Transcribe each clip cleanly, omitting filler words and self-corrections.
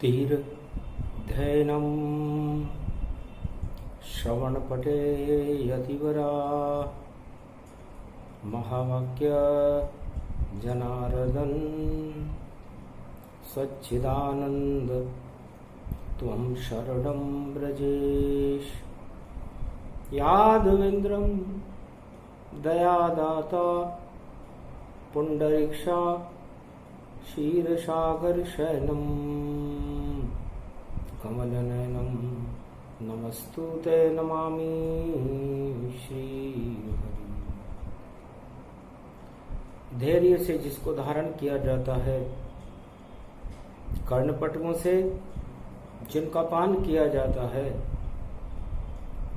तीर्थैनं श्रवणपटे यतिवरा महावाक्य जनार्दन सच्चिदानंद त्वं शरणं व्रजेश। यादवेन्द्रं दयादाता पुंडरीक्षा क्षीरसागरशयनं कमलनयनं नमस्तुते नमामि श्रीहरि। धैर्य से जिसको धारण किया जाता है, कर्णपटकों से जिनका पान किया जाता है,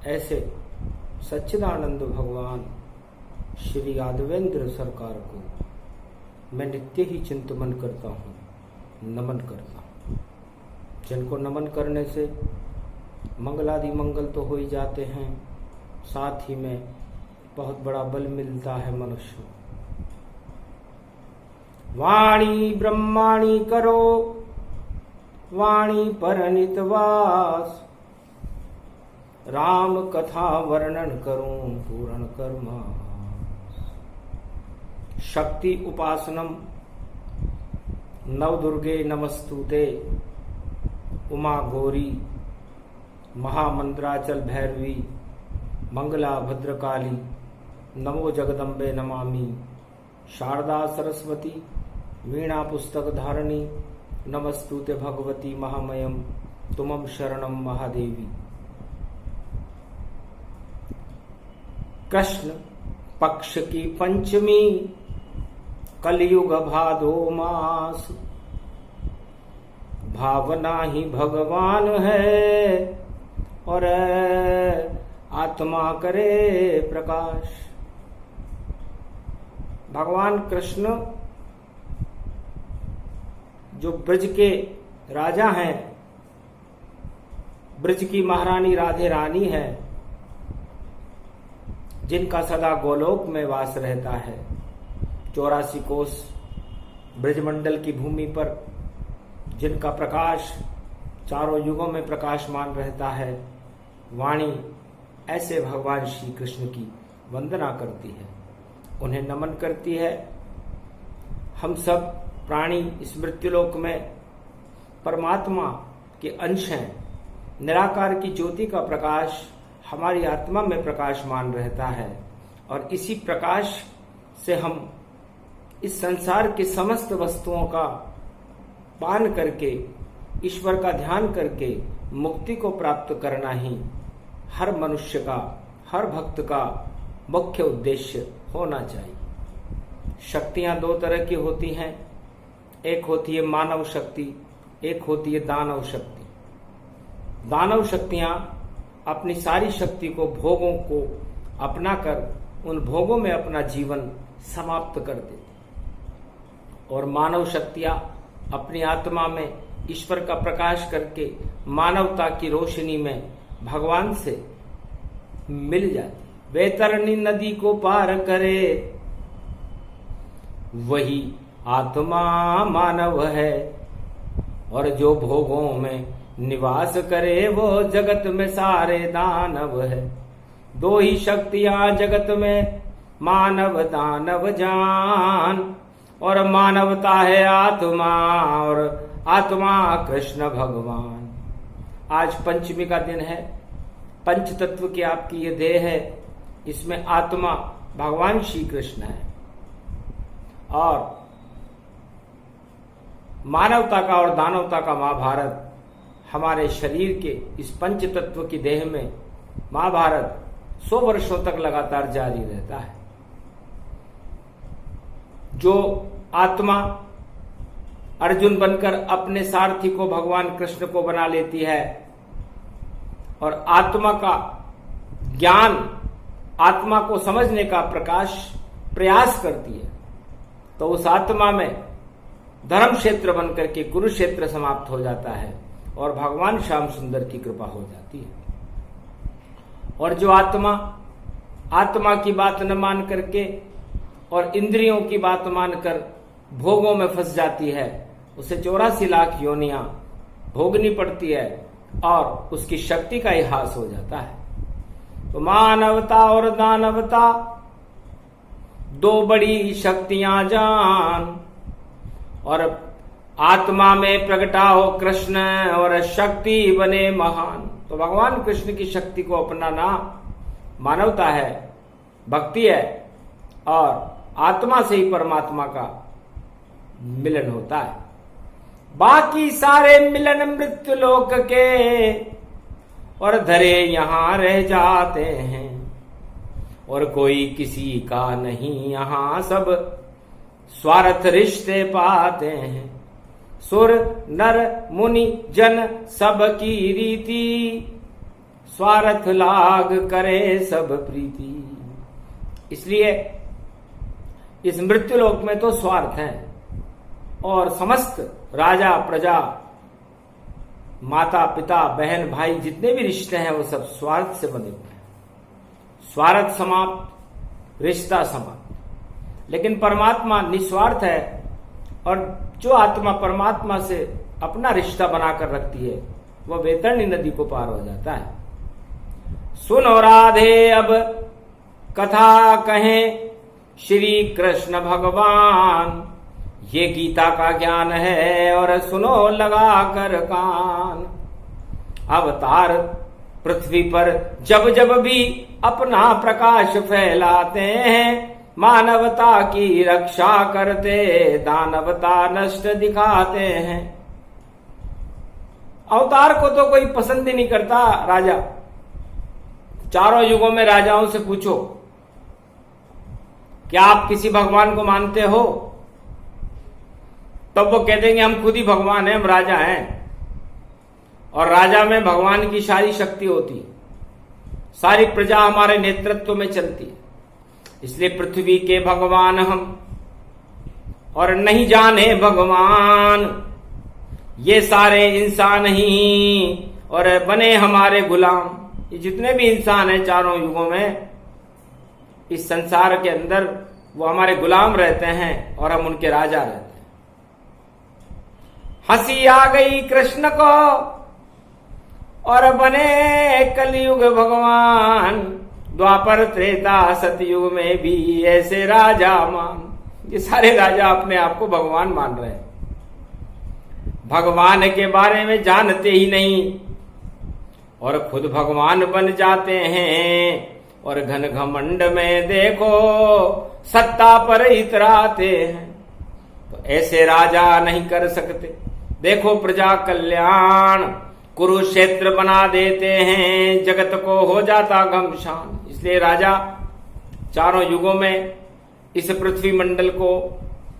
ऐसे सच्चिदानंद भगवान श्री यादवेंद्र सरकार को मैं नित्य ही चिंतन करता हूँ, नमन करता हूँ। जिनको नमन करने से मंगलादि मंगल तो हो ही जाते हैं, साथ ही में बहुत बड़ा बल मिलता है मनुष्य को। वाणी ब्रह्माणी करो वाणी परनित वास, राम कथा वर्णन करूं पूर्ण कर्मा। शक्ति उपासनम नवदुर्गे नमस्तुते, उमा गौरी महामंद्राचल भैरवी मंगला भद्रकाली नमो जगदम्बे नमामि। शारदा सरस्वती वीणा पुस्तक धारणी नमस्तुते भगवती महामयम तुमं शरणम महादेवी। कृष्ण पक्ष की पंचमी कलयुग भादो मास, भावना ही भगवान है और आत्मा करे प्रकाश। भगवान कृष्ण जो ब्रज के राजा हैं, ब्रज की महारानी राधे रानी है, जिनका सदा गोलोक में वास रहता है। 84 कोस ब्रजमंडल की भूमि पर जिनका प्रकाश चारों युगों में प्रकाशमान रहता है, वाणी ऐसे भगवान श्री कृष्ण की वंदना करती है, उन्हें नमन करती है। हम सब प्राणी इस मृत्युलोक में परमात्मा के अंश हैं। निराकार की ज्योति का प्रकाश हमारी आत्मा में प्रकाशमान रहता है और इसी प्रकाश से हम इस संसार के समस्त वस्तुओं का पान करके, ईश्वर का ध्यान करके मुक्ति को प्राप्त करना ही हर मनुष्य का, हर भक्त का मुख्य उद्देश्य होना चाहिए। शक्तियां दो तरह की होती हैं, एक होती है मानव शक्ति, एक होती है दानव शक्ति। दानव शक्तियां अपनी सारी शक्ति को, भोगों को अपनाकर उन भोगों में अपना जीवन समाप्त कर देती, और मानव शक्तियां अपनी आत्मा में ईश्वर का प्रकाश करके मानवता की रोशनी में भगवान से मिल जाती। वैतरणी नदी को पार करे वही आत्मा मानव है, और जो भोगों में निवास करे वो जगत में सारे दानव है। दो ही शक्तियां जगत में, मानव दानव जान, और मानवता है आत्मा और आत्मा कृष्ण भगवान। आज पंचमी का दिन है, पंच तत्व की आपकी ये देह है, इसमें आत्मा भगवान श्री कृष्ण है और मानवता का और दानवता का महाभारत हमारे शरीर के इस पंच तत्व की देह में महाभारत 100 वर्षों तक लगातार जारी रहता है। जो आत्मा अर्जुन बनकर अपने सारथी को भगवान कृष्ण को बना लेती है और आत्मा का ज्ञान, आत्मा को समझने का प्रयास करती है, तो उस आत्मा में धर्म क्षेत्र बनकर के कुरुक्षेत्र समाप्त हो जाता है और भगवान श्याम सुंदर की कृपा हो जाती है। और जो आत्मा की बात न मान करके और इंद्रियों की बात मानकर भोगों में फंस जाती है, उसे 84 लाख योनियां भोगनी पड़ती है और उसकी शक्ति का ही ह्रास हो जाता है। तो मानवता और दानवता दो बड़ी शक्तियां जान, और आत्मा में प्रगटा हो कृष्ण और शक्ति बने महान। तो भगवान कृष्ण की शक्ति को अपनाना मानवता है, भक्ति है, और आत्मा से ही परमात्मा का मिलन होता है। बाकी सारे मिलन मृत्यु लोक के और धरे यहां रह जाते हैं, और कोई किसी का नहीं यहां, सब स्वार्थ रिश्ते पाते हैं। सुर नर मुनि जन सब की रीति, स्वार्थ लाग करे सब प्रीति। इसलिए इस मृत्युलोक में तो स्वार्थ है, और समस्त राजा प्रजा माता पिता बहन भाई जितने भी रिश्ते हैं वो सब स्वार्थ से बने हुए हैं। स्वार्थ समाप्त, रिश्ता समाप्त। लेकिन परमात्मा निस्वार्थ है, और जो आत्मा परमात्मा से अपना रिश्ता बनाकर रखती है वह वैतरणी नदी को पार हो जाता है। सुनो राधे अब कथा कहें श्री कृष्ण भगवान, ये गीता का ज्ञान है और सुनो लगा कर कान। अवतार पृथ्वी पर जब जब भी अपना प्रकाश फैलाते हैं, मानवता की रक्षा करते दानवता नष्ट दिखाते हैं। अवतार को तो कोई पसंद ही नहीं करता राजा। चारों युगों में राजाओं से पूछो, क्या आप किसी भगवान को मानते हो? तब वो कह देंगे हम खुद ही भगवान हैं, हम राजा हैं। और राजा में भगवान की सारी शक्ति होती है, सारी प्रजा हमारे नेतृत्व में चलती है। इसलिए पृथ्वी के भगवान हम, और नहीं जाने भगवान ये सारे इंसान ही, और बने हमारे गुलाम। ये जितने भी इंसान हैं चारों युगों में इस संसार के अंदर, वो हमारे गुलाम रहते हैं और हम उनके राजा रहते हैं। हंसी आ गई कृष्ण को और बने कलयुग भगवान, द्वापर त्रेता सतयुग में भी ऐसे राजा मान। ये सारे राजा अपने आप को भगवान मान रहे हैं, भगवान के बारे में जानते ही नहीं, और खुद भगवान बन जाते हैं। और घन घमंड में देखो सत्ता पर इतराते हैं। तो ऐसे राजा नहीं कर सकते। देखो प्रजा कल्याण, कुरुक्षेत्र बना देते हैं, जगत को हो जाता घमसान। इसलिए राजा चारों युगों में इस पृथ्वी मंडल को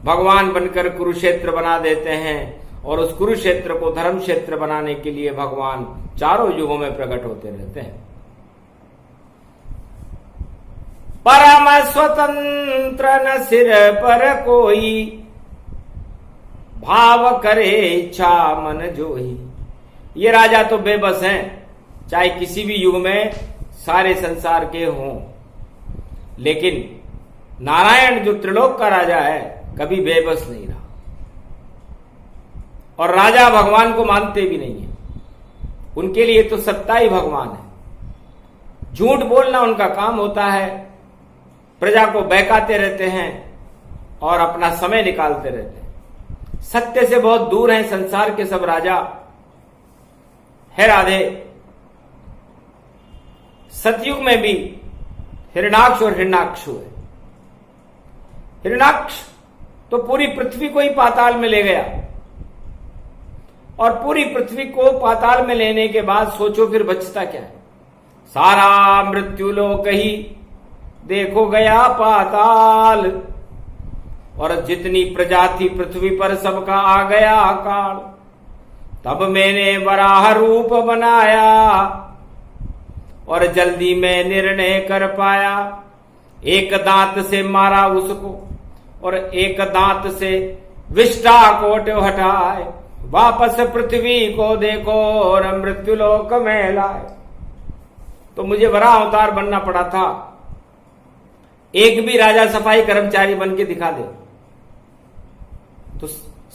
भगवान बनकर कुरुक्षेत्र बना देते हैं, और उस कुरुक्षेत्र को धर्म क्षेत्र बनाने के लिए भगवान चारों युगों में प्रकट होते रहते हैं। परम स्वतंत्र न सिर पर कोई, भाव करे इच्छा मन जोही। ये राजा तो बेबस हैं, चाहे किसी भी युग में सारे संसार के हों। लेकिन नारायण जो त्रिलोक का राजा है कभी बेबस नहीं रहा, और राजा भगवान को मानते भी नहीं है। उनके लिए तो सत्ता ही भगवान है। झूठ बोलना उनका काम होता है, प्रजा को बहकाते रहते हैं और अपना समय निकालते रहते हैं। सत्य से बहुत दूर हैं संसार के सब राजा। है राधे, सतयुग में भी हिरण्याक्ष और हिरण्याक्ष हुए। हिरण्याक्ष तो पूरी पृथ्वी को ही पाताल में ले गया, और पूरी पृथ्वी को पाताल में लेने के बाद सोचो फिर बचता क्या है? सारा मृत्यु लोक ही देखो गया पाताल, और जितनी प्रजा थी पृथ्वी पर सबका आ गया काल। तब मैंने वराह रूप बनाया, और जल्दी में निर्णय कर पाया। एक दांत से मारा उसको, और एक दांत से विष्टा कोट हटाए। वापस पृथ्वी को देखो और मृत्युलोक में लाए। तो मुझे वराह अवतार बनना पड़ा था। एक भी राजा सफाई कर्मचारी बन के दिखा दे तो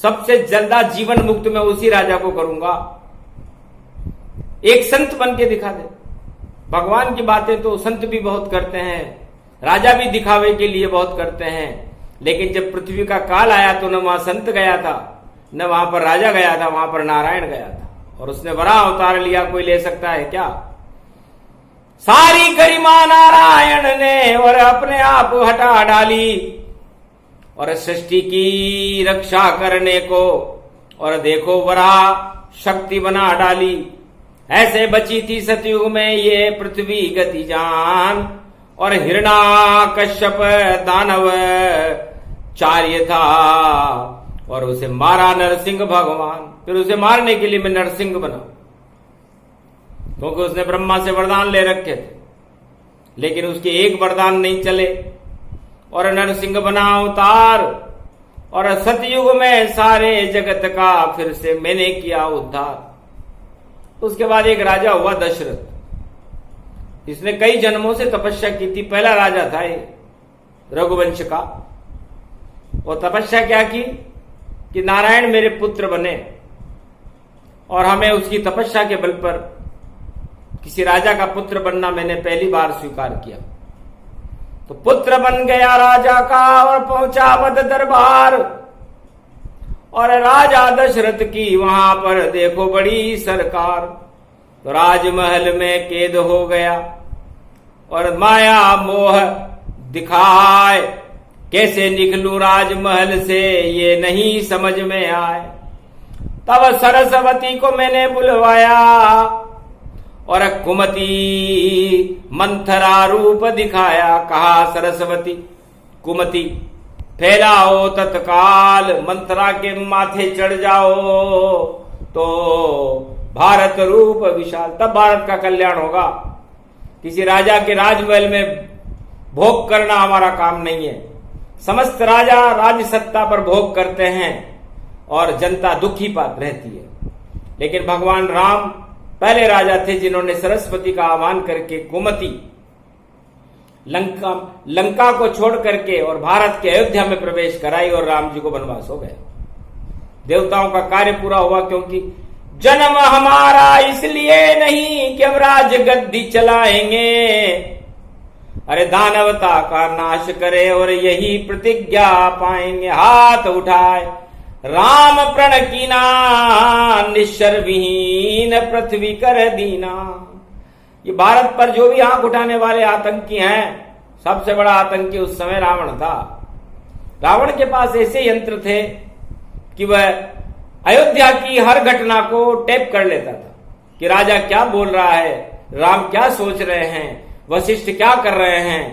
सबसे ज्यादा जीवन मुक्त मैं उसी राजा को करूंगा एक संत बन के दिखा दे। भगवान की बातें तो संत भी बहुत करते हैं, राजा भी दिखावे के लिए बहुत करते हैं, लेकिन जब पृथ्वी का काल आया तो न वहां संत गया था, न वहां पर राजा गया था, वहां पर नारायण गया था और उसने वराह अवतार लिया। कोई ले सकता है क्या? सारी गरिमा नारायण ने और अपने आप हटा डाली और सृष्टि की रक्षा करने को और देखो वराह शक्ति बना डाली। ऐसे बची थी सतयुग में ये पृथ्वी गति जान और हिरण्याकश्यप दानव चार्य था और उसे मारा नरसिंह भगवान। फिर उसे मारने के लिए मैं नरसिंह बना, क्योंकि उसने ब्रह्मा से वरदान ले रखे थे, लेकिन उसके एक वरदान नहीं चले और नरसिंह बना अवतार और सतयुग में सारे जगत का फिर से मैंने किया उद्धार। उसके बाद एक राजा हुआ दशरथ। इसने कई जन्मों से तपस्या की थी। पहला राजा था ये रघुवंश का। वो तपस्या क्या की कि नारायण मेरे पुत्र बने और हमें उसकी तपस्या के बल पर किसी राजा का पुत्र बनना मैंने पहली बार स्वीकार किया। तो पुत्र बन गया राजा का और पहुंचा मद दरबार और राजा दशरथ की वहां पर देखो बड़ी सरकार। तो राजमहल में कैद हो गया और माया मोह दिखाए, कैसे निकलूं राजमहल से ये नहीं समझ में आए। तब सरस्वती को मैंने बुलवाया और कुमति मंथरा रूप दिखाया। कहा सरस्वती कुमति फैलाओ तत्काल, मंथरा के माथे चढ़ जाओ तो भारत रूप विशाल। तब भारत का कल्याण होगा। किसी राजा के राजमहल में भोग करना हमारा काम नहीं है। समस्त राजा राज सत्ता पर भोग करते हैं और जनता दुखी पात रहती है, लेकिन भगवान राम पहले राजा थे जिन्होंने सरस्वती का आह्वान करके कुमति लंका को छोड़ करके और भारत के अयोध्या में प्रवेश कराई और राम जी को वनवास हो गया। देवताओं का कार्य पूरा हुआ, क्योंकि जन्म हमारा इसलिए नहीं कि हम राज गद्दी चलाएंगे, अरे दानवता का नाश करे और यही प्रतिज्ञा पाएंगे। हाथ उठाए राम प्रण कीना, निश्चर विहीन पृथ्वी कर दीना। ये भारत पर जो भी आंख उठाने वाले आतंकी हैं, सबसे बड़ा आतंकी उस समय रावण था। रावण के पास ऐसे यंत्र थे कि वह अयोध्या की हर घटना को टेप कर लेता था कि राजा क्या बोल रहा है, राम क्या सोच रहे हैं, वशिष्ठ क्या कर रहे हैं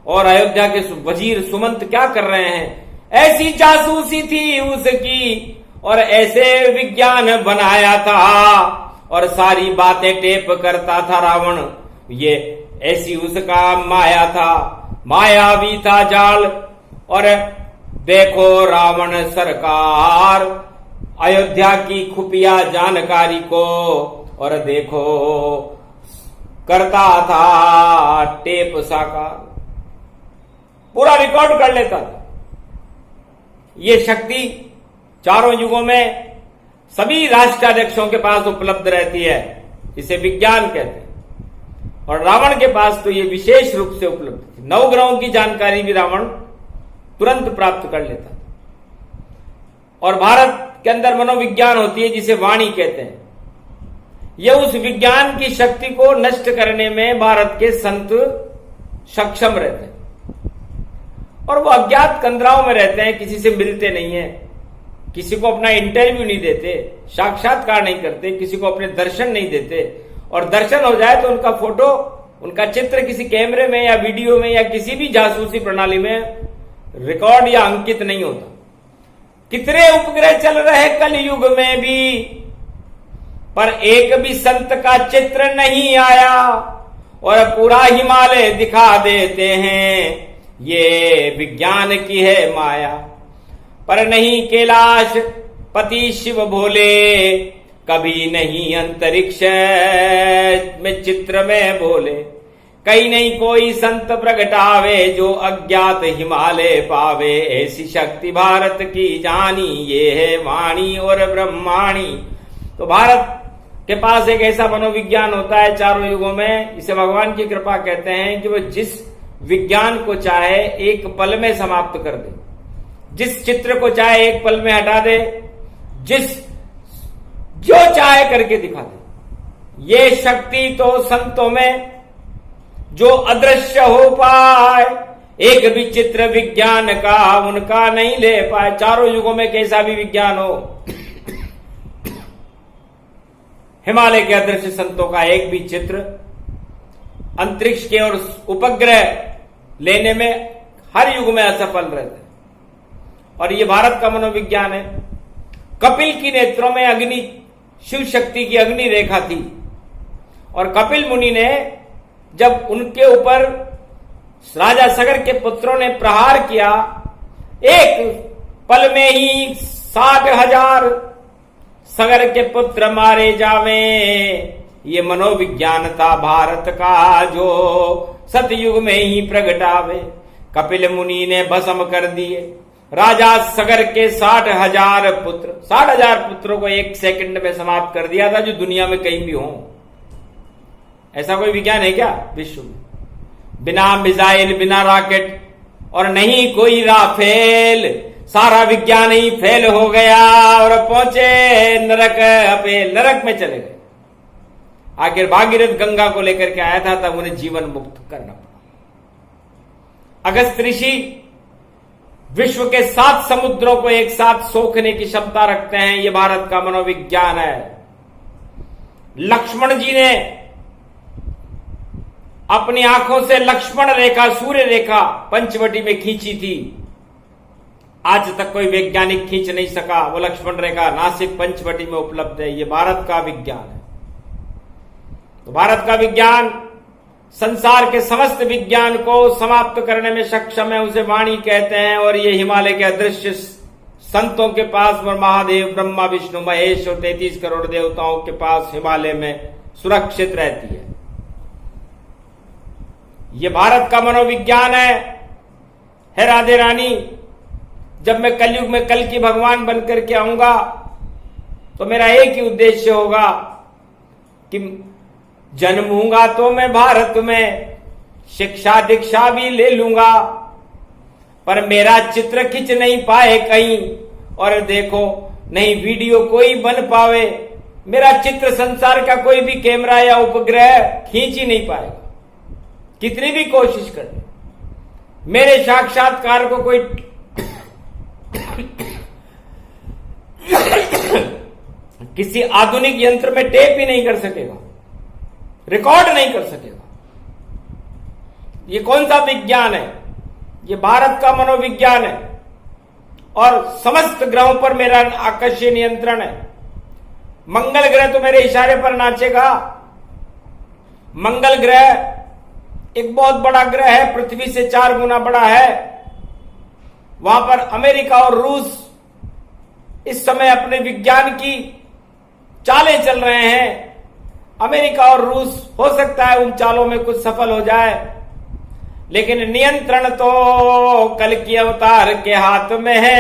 और अयोध्या के वजीर सुमंत क्या कर रहे हैं। ऐसी जासूसी थी उसकी और ऐसे विज्ञान बनाया था और सारी बातें टेप करता था रावण। ये ऐसी उसका माया था, मायावी था जाल। और देखो रावण सरकार अयोध्या की खुफिया जानकारी को और देखो करता था टेप साकार, पूरा रिकॉर्ड कर लेता था। ये शक्ति चारों युगों में सभी राष्ट्राध्यक्षों के पास उपलब्ध रहती है, इसे विज्ञान कहते हैं। और रावण के पास तो ये विशेष रूप से उपलब्ध थी। नवग्रहों की जानकारी भी रावण तुरंत प्राप्त कर लेता था। और भारत के अंदर मनोविज्ञान होती है जिसे वाणी कहते हैं। यह उस विज्ञान की शक्ति को नष्ट करने में भारत के संत सक्षम रहते हैं और वो अज्ञात कंदराओं में रहते हैं, किसी से मिलते नहीं है, किसी को अपना इंटरव्यू नहीं देते, साक्षात्कार नहीं करते, किसी को अपने दर्शन नहीं देते। और दर्शन हो जाए तो उनका फोटो, उनका चित्र किसी कैमरे में या वीडियो में या किसी भी जासूसी प्रणाली में रिकॉर्ड या अंकित नहीं होता। कितने उपग्रह चल रहे कलयुग में भी, पर एक भी संत का चित्र नहीं आया और पूरा हिमालय दिखा देते हैं। ये विज्ञान की है माया। पर नहीं कैलाश पति शिव भोले, कभी नहीं अंतरिक्ष में चित्र में बोले। कहीं नहीं कोई संत प्रगटावे जो अज्ञात हिमालय पावे। ऐसी शक्ति भारत की जानी, ये है वाणी और ब्रह्माणी। तो भारत के पास एक ऐसा मनोविज्ञान होता है चारों युगों में, इसे भगवान की कृपा कहते हैं, कि वो जिस विज्ञान को चाहे एक पल में समाप्त कर दे, जिस चित्र को चाहे एक पल में हटा दे, जो चाहे करके दिखा दे। ये शक्ति तो संतों में जो अदृश्य हो पाए, एक भी चित्र विज्ञान का उनका नहीं ले पाए। चारों युगों में कैसा भी विज्ञान हो, हिमालय के अदृश्य संतों का एक भी चित्र अंतरिक्ष के और उपग्रह लेने में हर युग में असफल रहते। और ये भारत का मनोविज्ञान है। कपिल की नेत्रों में अग्नि, शिव शक्ति की अग्नि रेखा थी, और कपिल मुनि ने जब उनके ऊपर राजा सगर के पुत्रों ने प्रहार किया, एक पल में ही 60,000 सगर के पुत्र मारे जावे। ये मनोविज्ञान था भारत का जो सतयुग में ही प्रगटावे। कपिल मुनि ने भस्म कर दिए राजा सगर के 60,000 पुत्र। 60,000 पुत्रों को एक सेकंड में समाप्त कर दिया था, जो दुनिया में कहीं भी हो। ऐसा कोई विज्ञान है क्या विश्व में? बिना मिसाइल, बिना रॉकेट और नहीं कोई राफेल, सारा विज्ञान ही फेल हो गया और पहुंचे नरक में चले गए। आखिर भागीरथ गंगा को लेकर के आया था, तब उन्हें जीवन मुक्त करना पड़ा। अगस्त ऋषि विश्व के 7 समुद्रों को एक साथ सोखने की क्षमता रखते हैं। यह भारत का मनोविज्ञान है। लक्ष्मण जी ने अपनी आंखों से लक्ष्मण रेखा, सूर्य रेखा पंचवटी में खींची थी। आज तक कोई वैज्ञानिक खींच नहीं सका। वो लक्ष्मण रेखा नासिक पंचवटी में उपलब्ध है। ये भारत का विज्ञान है। तो भारत का विज्ञान संसार के समस्त विज्ञान को समाप्त करने में सक्षम है, उसे वाणी कहते हैं। और ये हिमालय के अदृश्य संतों के पास और महादेव, ब्रह्मा, विष्णु, महेश और 33 करोड़ देवताओं के पास हिमालय में सुरक्षित रहती है। ये भारत का मनोविज्ञान है राधे रानी। जब मैं कलयुग में कल की भगवान बनकर के आऊंगा, तो मेरा एक ही उद्देश्य होगा कि जन्मूंगा तो मैं भारत में, शिक्षा दीक्षा भी ले लूंगा, पर मेरा चित्र खींच नहीं पाए कहीं। और देखो, नहीं वीडियो कोई बन पावे, मेरा चित्र संसार का कोई भी कैमरा या उपग्रह खींच ही नहीं पाएगा, कितनी भी कोशिश कर। मेरे साक्षात्कार को कोई किसी आधुनिक यंत्र में टेप ही नहीं कर सकेगा, रिकॉर्ड नहीं कर सकेगा। ये कौन सा विज्ञान है? ये भारत का मनोविज्ञान है। और समस्त ग्रहों पर मेरा आकाशीय नियंत्रण है। मंगल ग्रह तो मेरे इशारे पर नाचेगा। मंगल ग्रह एक बहुत बड़ा ग्रह है, पृथ्वी से 4 गुना बड़ा है। वहां पर अमेरिका और रूस इस समय अपने विज्ञान की चालें चल रहे हैं। अमेरिका और रूस हो सकता है उन चालों में कुछ सफल हो जाए, लेकिन नियंत्रण तो कल की अवतार के हाथ में है।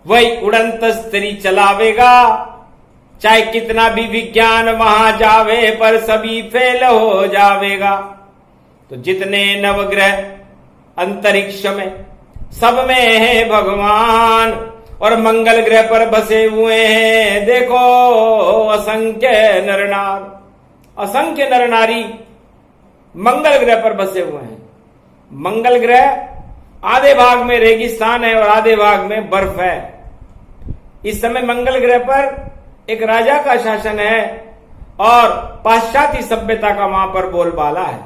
वही उड़ंत स्त्री चलावेगा, चाहे कितना भी विज्ञान वहां जावे, पर सभी फेल हो जावेगा। तो जितने नवग्रह अंतरिक्ष में, सब में है भगवान, और मंगल ग्रह पर बसे हुए हैं देखो असंख्य नरनार, असंख्य नर नारी मंगल ग्रह पर बसे हुए हैं। मंगल ग्रह आधे भाग में रेगिस्तान है और आधे भाग में बर्फ है। इस समय मंगल ग्रह पर एक राजा का शासन है और पाश्चात्य सभ्यता का वहां पर बोलबाला है।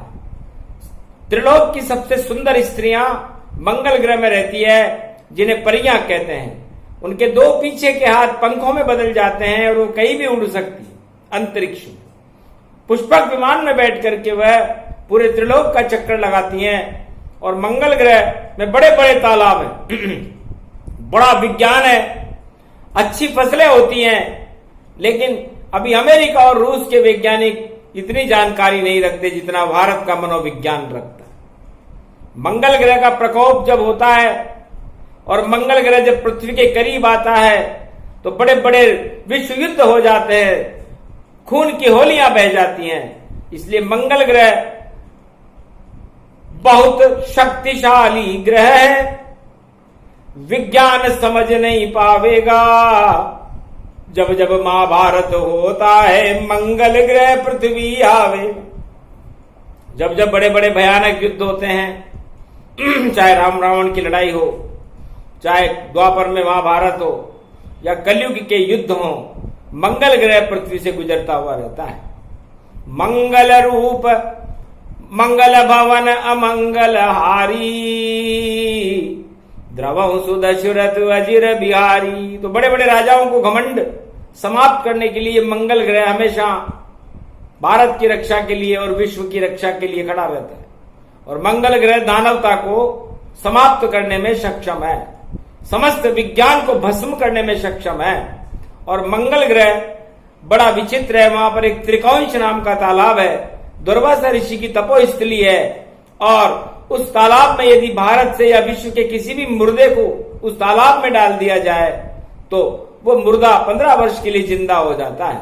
त्रिलोक की सबसे सुंदर स्त्रियां मंगल ग्रह में रहती है, जिन्हें परियां कहते हैं। उनके 2 पीछे के हाथ पंखों में बदल जाते हैं और वो कहीं भी उड़ सकती है अंतरिक्ष में। पुष्पक विमान में बैठ करके वह पूरे त्रिलोक का चक्कर लगाती हैं। और मंगल ग्रह में बड़े बड़े तालाब हैं, बड़ा विज्ञान है, अच्छी फसलें होती हैं। लेकिन अभी अमेरिका और रूस के वैज्ञानिक इतनी जानकारी नहीं रखते जितना भारत का मनोविज्ञान रखता है। मंगल ग्रह का प्रकोप जब होता है और मंगल ग्रह जब पृथ्वी के करीब आता है, तो बड़े बड़े विश्व युद्ध हो जाते हैं, खून की होलियां बह जाती हैं। इसलिए मंगल ग्रह बहुत शक्तिशाली ग्रह है, विज्ञान समझ नहीं पावेगा। जब जब महाभारत होता है मंगल ग्रह पृथ्वी आवे। जब जब बड़े बड़े भयानक युद्ध होते हैं, चाहे राम रावण की लड़ाई हो, चाहे द्वापर में महाभारत हो या कलयुग के युद्ध हो, मंगल ग्रह पृथ्वी से गुजरता हुआ रहता है। मंगल रूप मंगल भवन अमंगल हारी, द्रवं सुदशरथ अजिर बिहारी। तो बड़े बड़े राजाओं को घमंड समाप्त करने के लिए मंगल ग्रह हमेशा भारत की रक्षा के लिए और विश्व की रक्षा के लिए खड़ा रहता है। और मंगल ग्रह दानवता को समाप्त करने में सक्षम है, समस्त विज्ञान को भस्म करने में सक्षम है। और मंगल ग्रह बड़ा विचित्र है, वहां पर एक त्रिकोंच नाम का तालाब है, दुर्वासा ऋषि की तपोस्थली है। और उस तालाब में यदि भारत से या विश्व के किसी भी मुर्दे को उस तालाब में डाल दिया जाए तो वो मुर्दा 15 वर्ष के लिए जिंदा हो जाता है।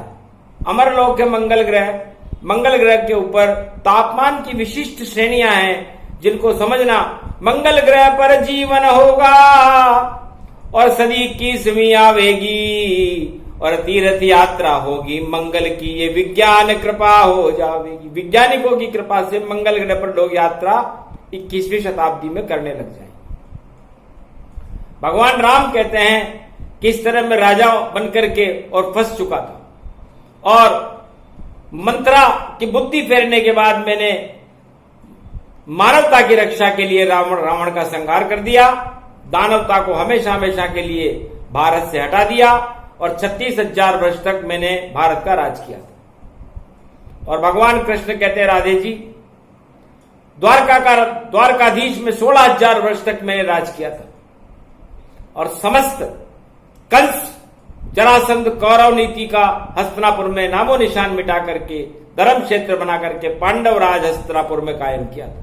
अमरलोक है मंगल ग्रह। मंगल ग्रह के ऊपर तापमान की विशिष्ट श्रेणियां हैं, जिनको समझना, मंगल ग्रह पर जीवन होगा और सदी की सवी आवेगी और तीर्थ यात्रा होगी मंगल की, ये विज्ञान कृपा हो जाएगी। वैज्ञानिकों की कृपा से मंगल ग्रह पर लोग यात्रा 21वीं शताब्दी में करने लग जाएंगे। भगवान राम कहते हैं किस तरह मैं राजा बनकर के और फंस चुका था, और मंत्रा की बुद्धि फेरने के बाद मैंने मानवता की रक्षा के लिए रावण का संहार कर दिया, दानवता को हमेशा हमेशा के लिए भारत से हटा दिया और 36,000 वर्ष तक मैंने भारत का राज किया था। और भगवान कृष्ण कहते हैं, राधे जी, द्वारकाधीश में 16,000 वर्ष तक मैंने राज किया था और समस्त कंस जरासंध कौरव नीति का हस्तिनापुर में नामो निशान मिटा करके धर्म क्षेत्र बना करके पांडव राज हस्तिनापुर में कायम किया था।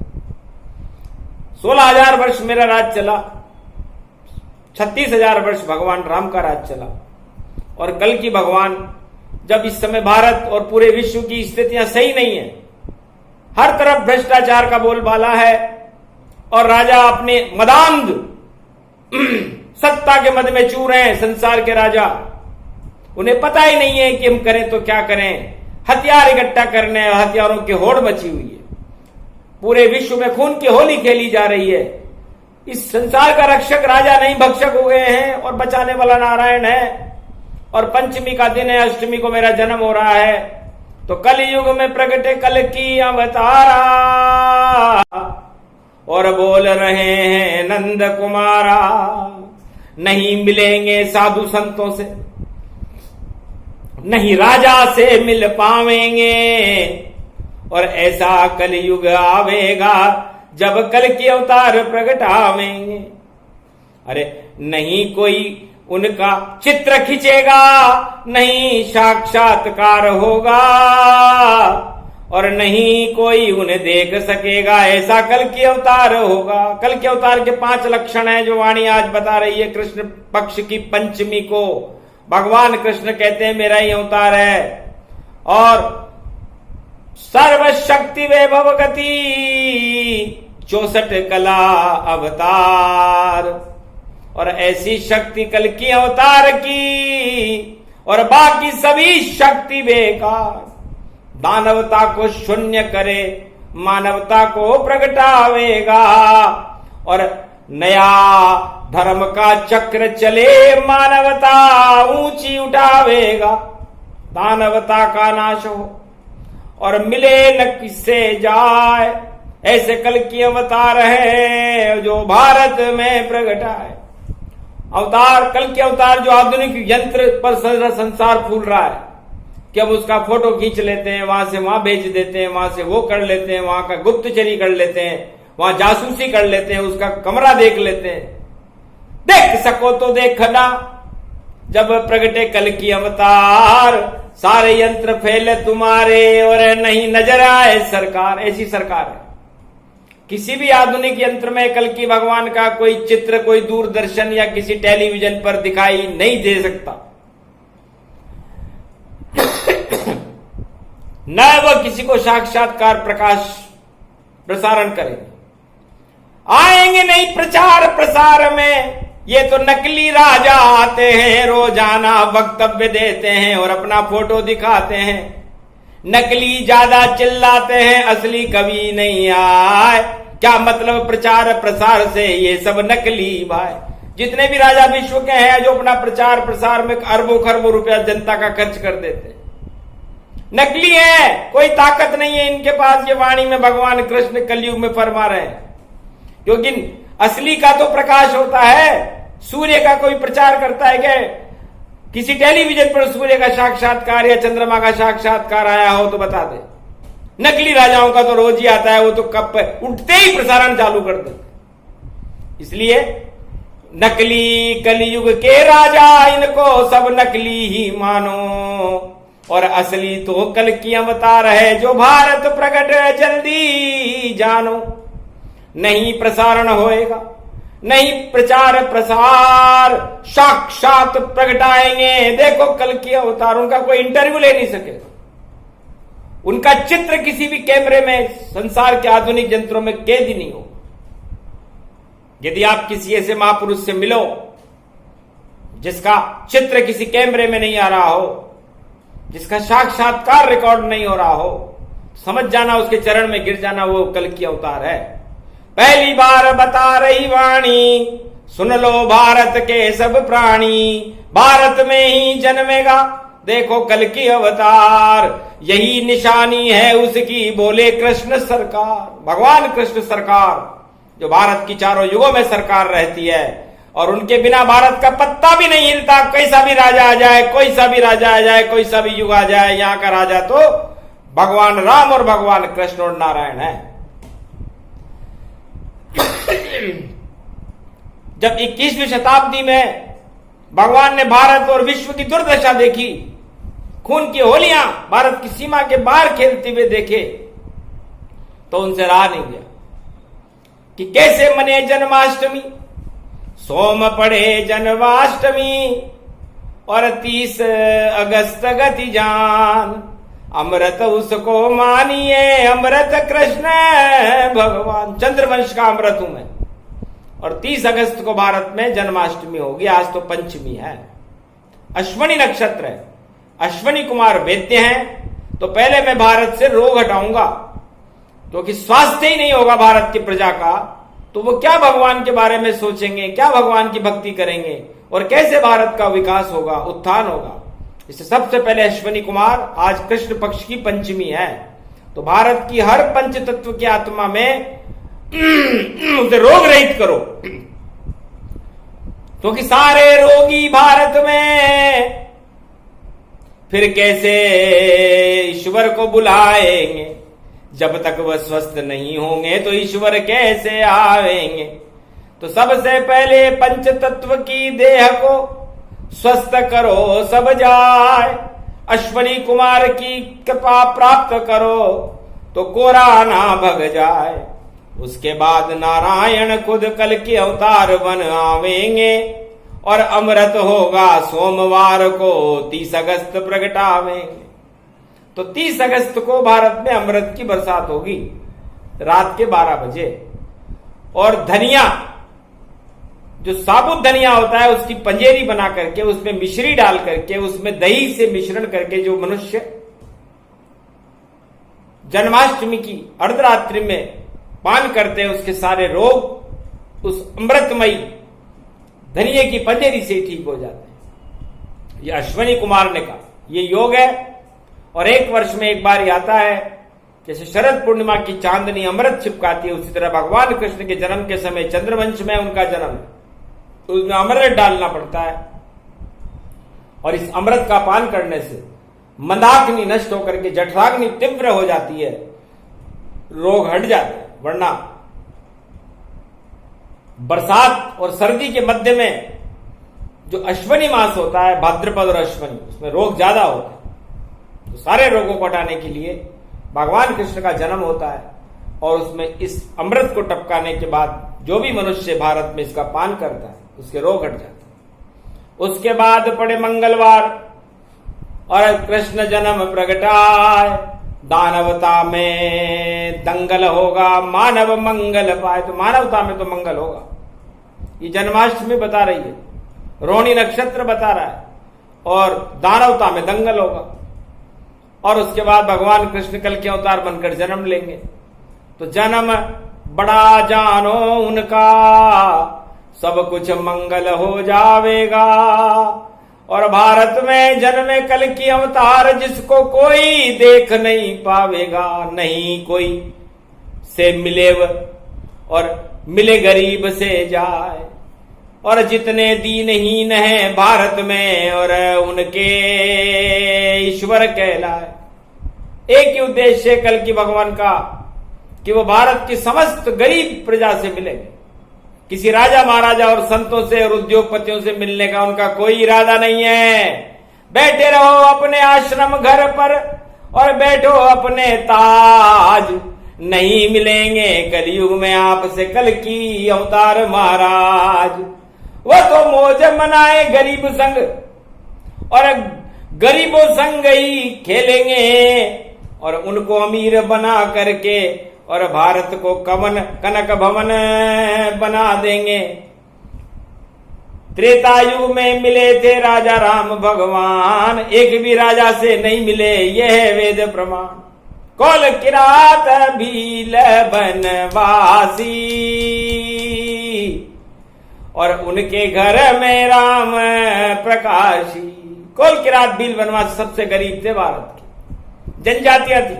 16,000 वर्ष मेरा राज चला, 36,000 वर्ष भगवान राम का राज चला। और कल की भगवान, जब इस समय भारत और पूरे विश्व की स्थितियां सही नहीं है, हर तरफ भ्रष्टाचार का बोलबाला है और राजा अपने मदांध सत्ता के मद में चूर हैं, संसार के राजा, उन्हें पता ही नहीं है कि हम करें तो क्या करें। हथियार इकट्ठा करने, हथियारों की होड़ मची हुई है, पूरे विश्व में खून की होली खेली जा रही है। इस संसार का रक्षक राजा नहीं भक्षक हो गए हैं और बचाने वाला नारायण है। और पंचमी का दिन है, अष्टमी को मेरा जन्म हो रहा है, तो कल युग में प्रगटे कल की अवतारा और बोल रहे हैं नंद कुमारा, नहीं मिलेंगे साधु संतों से, नहीं राजा से मिल पावेंगे। और ऐसा कल युग आवेगा जब कल के अवतार प्रगटावेंगे। अरे नहीं कोई उनका चित्र खींचेगा, नहीं साक्षात्कार होगा और नहीं कोई उन्हें देख सकेगा, ऐसा कल की अवतार होगा। कल के अवतार के 5 लक्षण हैं जो वाणी आज बता रही है। कृष्ण पक्ष की पंचमी को भगवान कृष्ण कहते हैं मेरा ही अवतार है। और सर्वशक्ति वैभव गति 64 कला अवतार, और ऐसी शक्ति कल की अवतार की और बाकी सभी शक्ति बेकार। दानवता को शून्य करे, मानवता को प्रगटावेगा और नया धर्म का चक्र चले, मानवता ऊंची उठावेगा। दानवता का नाश हो और मिले न किससे जाए, ऐसे कल की अवतार है जो भारत में प्रगटाए। अवतार, कल के अवतार जो आधुनिक यंत्र पर संसार फूल रहा है कि अब उसका फोटो खींच लेते हैं, वहां से वहां भेज देते हैं, वहां से वो कर लेते हैं, वहां का गुप्तचरी कर लेते हैं, वहां जासूसी कर लेते हैं, उसका कमरा देख लेते हैं। देख सको तो देखना, जब प्रगटे कल की अवतार, सारे यंत्र फैले तुम्हारे और नहीं नजर आए सरकार। ऐसी सरकार है, किसी भी आधुनिक यंत्र में कल की भगवान का कोई चित्र, कोई दूरदर्शन या किसी टेलीविजन पर दिखाई नहीं दे सकता। न वह किसी को साक्षात्कार प्रकाश प्रसारण करेंगे, आएंगे नहीं प्रचार प्रसार में। ये तो नकली राजा आते हैं, रोजाना वक्तव्य देते हैं और अपना फोटो दिखाते हैं। नकली ज्यादा चिल्लाते हैं, असली कभी नहीं आए। क्या मतलब प्रचार प्रसार से? ये सब नकली भाई। जितने भी राजा विश्व के हैं जो अपना प्रचार प्रसार में अरबों खरबों रुपया जनता का खर्च कर देते हैं, नकली है। कोई ताकत नहीं है इनके पास। ये वाणी में भगवान कृष्ण कलयुग में फरमा रहे हैं, क्योंकि असली का तो प्रकाश होता है। सूर्य का कोई प्रचार करता है क्या? किसी टेलीविजन पर सूर्य का साक्षात्कार या चंद्रमा का साक्षात्कार आया हो तो बता दे। नकली राजाओं का तो रोज ही आता है, वो तो कब उठते ही प्रसारण चालू कर देते। इसलिए नकली कलयुग के राजा, इनको सब नकली ही मानो। और असली तो कल की अवतार है, जो भारत प्रकट जल्दी जानो। नहीं प्रसारण होएगा, नहीं प्रचार प्रसार, साक्षात प्रगटाएंगे। देखो कल की अवतार, उनका कोई इंटरव्यू ले नहीं सकेगा। उनका चित्र किसी भी कैमरे में, संसार के आधुनिक यंत्रों में कैद ही नहीं हो। यदि आप किसी ऐसे महापुरुष से मिलो जिसका चित्र किसी कैमरे में नहीं आ रहा हो, जिसका साक्षात्कार रिकॉर्ड नहीं हो रहा हो, समझ जाना उसके चरण में गिर जाना, वो कल की अवतार है। पहली बार बता रही वाणी, सुन लो भारत के सब प्राणी। भारत में ही जन्मेगा देखो कल की अवतार, यही निशानी है उसकी, बोले कृष्ण सरकार। भगवान कृष्ण सरकार, जो भारत की चारों युगों में सरकार रहती है, और उनके बिना भारत का पत्ता भी नहीं हिलता। कैसा भी राजा आ जाए, कोई सा भी राजा आ जाए, कोई सा भी युग आ जाए, यहां का राजा तो भगवान राम और भगवान कृष्ण और नारायण है। जब 21वीं शताब्दी में भगवान ने भारत और विश्व की दुर्दशा देखी, खून की होलियां भारत की सीमा के बाहर खेलते हुए देखे, तो उनसे रहा नहीं गया कि कैसे मने जन्माष्टमी। सोम पढ़े जन्माष्टमी और 30 अगस्त गति जान। अमृत उसको मानिए, अमृत कृष्ण भगवान। चंद्रवंश का अमृत हूं मैं। और 30 अगस्त को भारत में जन्माष्टमी होगी। आज तो पंचमी है, अश्वनी नक्षत्र है। अश्वनी कुमार वैद्य हैं, तो पहले मैं भारत से रोग हटाऊंगा, क्योंकि स्वास्थ्य ही नहीं होगा भारत की प्रजा का, तो वो क्या भगवान के बारे में सोचेंगे, क्या भगवान की भक्ति करेंगे, और कैसे भारत का विकास होगा, उत्थान होगा। इससे सबसे पहले अश्वनी कुमार, आज कृष्ण पक्ष की पंचमी है, तो भारत की हर पंच तत्व की आत्मा में उसे रोग रहित करो, क्योंकि सारे रोगी भारत में फिर कैसे ईश्वर को बुलाएंगे। जब तक वह स्वस्थ नहीं होंगे तो ईश्वर कैसे आएंगे। तो सबसे पहले पंच तत्व की देह को स्वस्थ करो सब जाए। अश्वनी कुमार की कृपा प्राप्त करो तो कोरा ना भग जाए। उसके बाद नारायण खुद कल के अवतार बन आवेंगे और अमृत होगा सोमवार को 30 अगस्त प्रगटावेंगे। तो 30 अगस्त को भारत में अमृत की बरसात होगी रात के 12 बजे। और धनिया, जो साबुत धनिया होता है, उसकी पंजेरी बना करके उसमें मिश्री डाल करके उसमें दही से मिश्रण करके जो मनुष्य जन्माष्टमी की अर्धरात्रि में पान करते हैं, उसके सारे रोग उस अमृतमयी धनिये की पंजेरी से ठीक हो जाते हैं। ये अश्वनी कुमार ने कहा, ये योग है। और एक वर्ष में एक बार ही आता है। जैसे शरद पूर्णिमा की चांदनी अमृत छिपकाती है, उसी तरह भगवान कृष्ण के जन्म के समय चंद्रवंश में उनका जन्म है, तो उसमें अमृत डालना पड़ता है। और इस अमृत का पान करने से मंदाग्नि नष्ट होकर के जठराग्नि तीव्र हो जाती है, रोग हट जाते हैं। वरना बरसात और सर्दी के मध्य में जो अश्वनी मास होता है, भाद्रपद और अश्वनी, उसमें रोग ज्यादा होता है। तो सारे रोगों को हटाने के लिए भगवान कृष्ण का जन्म होता है, और उसमें इस अमृत को टपकाने के बाद जो भी मनुष्य भारत में इसका पान करता है उसके रोग हट जाते हैं। उसके बाद पड़े मंगलवार और कृष्ण जन्म प्रगटाए, दानवता में दंगल होगा, मानव मंगल पाए। तो मानवता में तो मंगल होगा, ये जन्माष्टमी बता रही है, रोहिणी नक्षत्र बता रहा है, और दानवता में दंगल होगा। और उसके बाद भगवान कृष्ण कल के अवतार बनकर जन्म लेंगे। तो जन्म बड़ा जानो उनका, सब कुछ मंगल हो जावेगा। और भारत में जन्मे कल की अवतार, जिसको कोई देख नहीं पावेगा। नहीं कोई से मिले और मिले गरीब से जाए। और जितने दीनहीन हैं भारत में, और उनके ईश्वर कहलाए। एक ही उद्देश्य है कल की भगवान का, कि वो भारत की समस्त गरीब प्रजा से मिलेंगे। किसी राजा महाराजा और संतों से और उद्योगपतियों से मिलने का उनका कोई इरादा नहीं है। बैठे रहो अपने आश्रम घर पर और बैठो अपने ताज, नहीं मिलेंगे कलयुग में आपसे कल की अवतार महाराज। वो तो मौज मनाए गरीब संग, और गरीबों संग ही खेलेंगे, और उनको अमीर बना करके और भारत को कनक भवन बना देंगे। त्रेता युग में मिले थे राजा राम भगवान, एक भी राजा से नहीं मिले, यह वेद प्रमाण। कौल किरात भील बनवासी, और उनके घर में राम प्रकाशी। कौल किरात भील बनवासी सबसे गरीब थे भारत के, जनजातियां थी,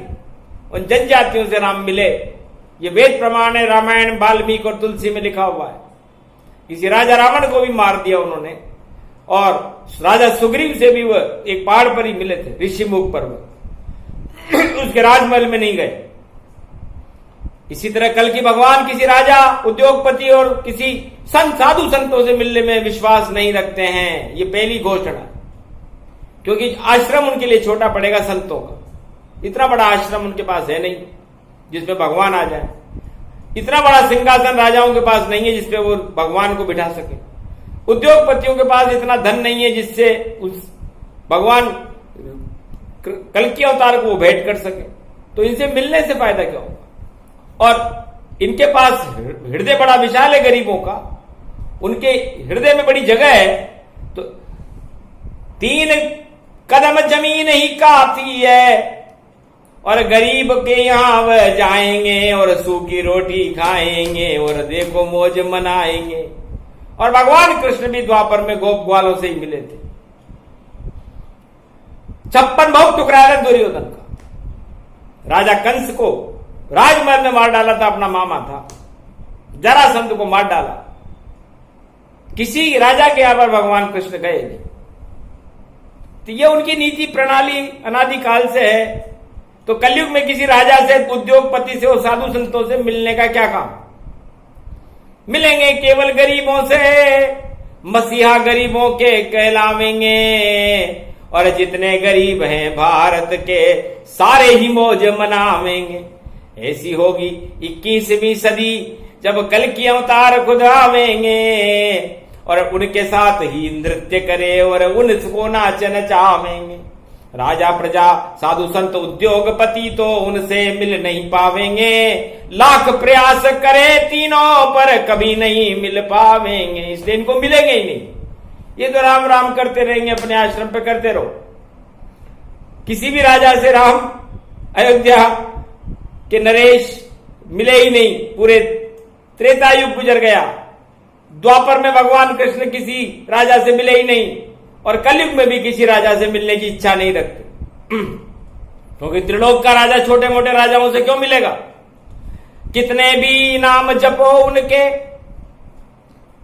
उन जनजातियों से राम मिले। ये वेद प्रमाण है, रामायण वाल्मीकि और तुलसी में लिखा हुआ है। किसी राजा रावण को भी मार दिया उन्होंने, और राजा सुग्रीव से भी वह एक पहाड़ पर ही मिले थे, ऋषिमुख पर्वत, उसके राजमहल में नहीं गए। इसी तरह कल की भगवान किसी राजा, उद्योगपति और किसी संत साधु संतों से मिलने में विश्वास नहीं रखते हैं। ये पहली घोषणा, क्योंकि आश्रम उनके लिए छोटा पड़ेगा संतों का। इतना बड़ा आश्रम उनके पास है नहीं जिसपे भगवान आ जाए। इतना बड़ा सिंहासन राजाओं के पास नहीं है जिसपे वो भगवान को बिठा सके। उद्योगपतियों के पास इतना धन नहीं है जिससे उस भगवान कल की अवतार को वो भेंट कर सके। तो इनसे मिलने से फायदा क्या होगा? और इनके पास हृदय बड़ा विशाल है गरीबों का, उनके हृदय में बड़ी जगह है। तो 3 कदम जमीन ही काफी है, और गरीब के यहां वह जाएंगे और सूखी रोटी खाएंगे और देखो मौज मनाएंगे। और भगवान कृष्ण भी द्वापर में गोप ग्वालों से ही मिले थे। 56 भोग टुकराया दुर्योधन का। राजा कंस को राजमहल में मार डाला था, अपना मामा था, जरासंध को मार डाला। किसी राजा के यहां पर भगवान कृष्ण गए नहीं। तो ये उनकी नीति प्रणाली अनादिकाल से है। तो कलयुग में किसी राजा से, उद्योगपति से और साधु संतों से मिलने का क्या काम? मिलेंगे केवल गरीबों से, मसीहा गरीबों के कहलावेंगे। और जितने गरीब हैं भारत के, सारे ही मौज मनावेंगे। ऐसी होगी 21वीं सदी, जब कल की अवतार खुद आवेंगे, और उनके साथ ही नृत्य करे और उनको नाच नचावेंगे। राजा प्रजा साधु संत उद्योगपति तो उनसे मिल नहीं पावेंगे। लाख प्रयास करे तीनों पर कभी नहीं मिल पावेंगे, इसलिए इनको मिलेंगे ही नहीं। ये तो राम राम करते रहेंगे, अपने आश्रम पे करते रहो। किसी भी राजा से राम, अयोध्या के नरेश मिले ही नहीं। पूरे त्रेता युग गुजर गया, द्वापर में भगवान कृष्ण किसी राजा से मिले ही नहीं, और कलयुग में भी किसी राजा से मिलने की इच्छा नहीं रखते। क्योंकि त्रिलोक का राजा छोटे मोटे राजाओं से क्यों मिलेगा? कितने भी नाम जपो उनके,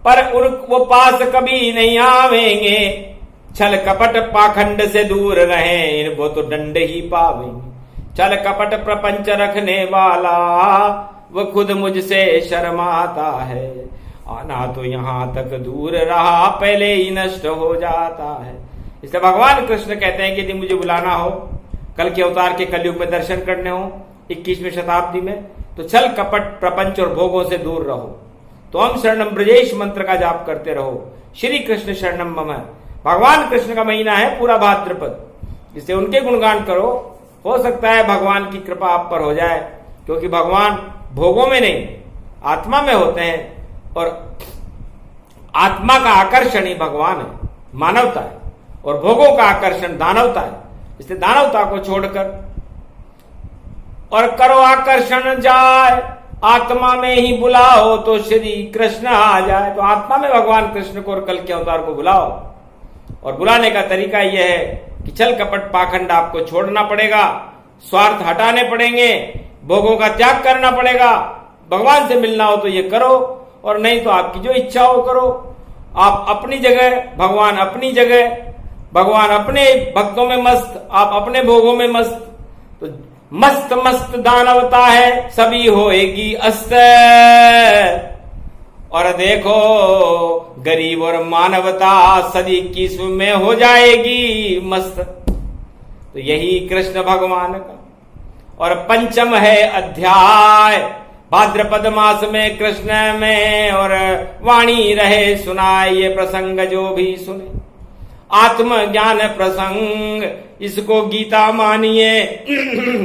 पर वो पास कभी नहीं आवेंगे। छल कपट पाखंड से दूर रहे, इनको तो दंड ही पावेंगे। छल कपट प्रपंच रखने वाला, वो खुद मुझसे शर्माता है। आना तो यहां तक दूर रहा, पहले ही नष्ट हो जाता है। इसलिए भगवान कृष्ण कहते हैं कि यदि मुझे बुलाना हो, कल के अवतार के कलयुग में दर्शन करने हो 21वीं शताब्दी में, तो छल कपट प्रपंच और भोगों से दूर रहो। तो हम शरणम ब्रजेश मंत्र का जाप करते रहो। श्री कृष्ण शरणम मम। भगवान कृष्ण का महीना है पूरा भाद्रपद, इससे उनके गुणगान करो हो सकता है भगवान की कृपा आप पर हो जाए, क्योंकि भगवान भोगों में नहीं आत्मा में होते हैं और आत्मा का आकर्षण ही भगवान है, मानवता है, और भोगों का आकर्षण दानवता है। इसलिए दानवता को छोड़कर और करो आकर्षण जाए, आत्मा में ही बुलाओ तो श्री कृष्ण आ जाए। तो आत्मा में भगवान कृष्ण को और कल के अवतार को बुलाओ, और बुलाने का तरीका यह है कि छल कपट पाखंड आपको छोड़ना पड़ेगा, स्वार्थ हटाने पड़ेंगे, भोगों का त्याग करना पड़ेगा। भगवान से मिलना हो तो ये करो, और नहीं तो आपकी जो इच्छा हो करो। आप अपनी जगह, भगवान अपनी जगह, भगवान अपने भक्तों में मस्त, आप अपने भोगों में मस्त। तो मस्त मस्त दानवता है, सभी होएगी अस्त। और देखो गरीब और मानवता सदी की में हो जाएगी मस्त। तो यही कृष्ण भगवान का। और पंचम है अध्याय, भाद्रपद मास में कृष्ण में, और वाणी रहे सुनाए ये प्रसंग जो भी सुने। आत्मज्ञान प्रसंग, इसको गीता मानिए,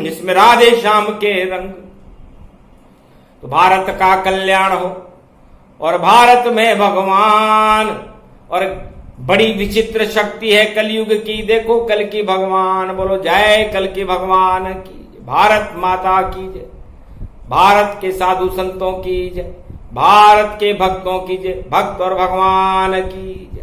इसमें राधे श्याम के रंग। तो भारत का कल्याण हो, और भारत में भगवान, और बड़ी विचित्र शक्ति है कलयुग की। देखो कल की भगवान, बोलो जय कल की भगवान की। भारत माता की जय, भारत के साधु संतों की जय, भारत के भक्तों की जय, भक्त और भगवान की।